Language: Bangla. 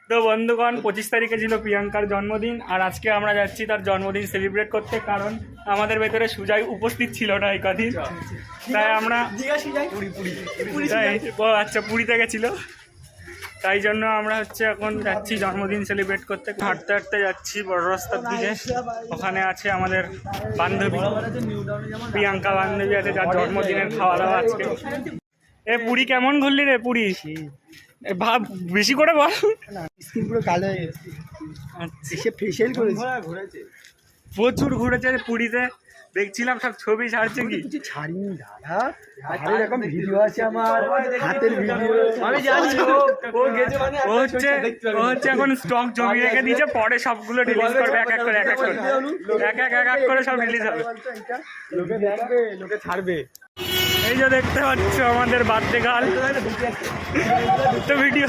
তো বন্ধুগণ 25 তারিখে ছিল প্রিয়াঙ্কার জন্মদিন, আর আজকে আমরা যাচ্ছি তার জন্মদিন সেলিব্রেট করতে, কারণ আমাদের ভেতরে সুজয় উপস্থিত ছিল না এই কদিন, তাই আমরা আচ্ছা পুরীতে গেছিল, তাই জন্য আমরা এখন যাচ্ছি জন্মদিন সেলিব্রেট করতে। হাঁটতে হাঁটতে যাচ্ছি বড় রাস্তার দিকে, ওখানে আছে আমাদের বান্ধবী প্রিয়াঙ্কা বান্ধবী আছে, যার জন্মদিনের খাওয়া দাওয়া আজকে। এ পুরী কেমন ঘুরলি রে? পুরী ভাব বেশি করে বল। স্কিন পুরো কালো হয়ে গেছে, এসে ফেশিয়াল করেছে। প্রচুর ঘুরেছে পুরীতে, দেখছিলাম সব ছবি ছাড়ছে। কি কিছু ছাড়িনি দাদা, এরকম ভিডিও আছে আমার হাতের ভিডিও, আমি জানি। ও হচ্ছে এখন স্টক জমি রেখে দিয়েছে, পরে সবগুলো রিলিজ করবে এক এক করে সব রিলিজ হবে, লোকে দেখবে, লোকে ছাড়বে। এই যে দেখতে পাচ্ছ আমাদের বার্থডে গার্ল, তো ভিডিও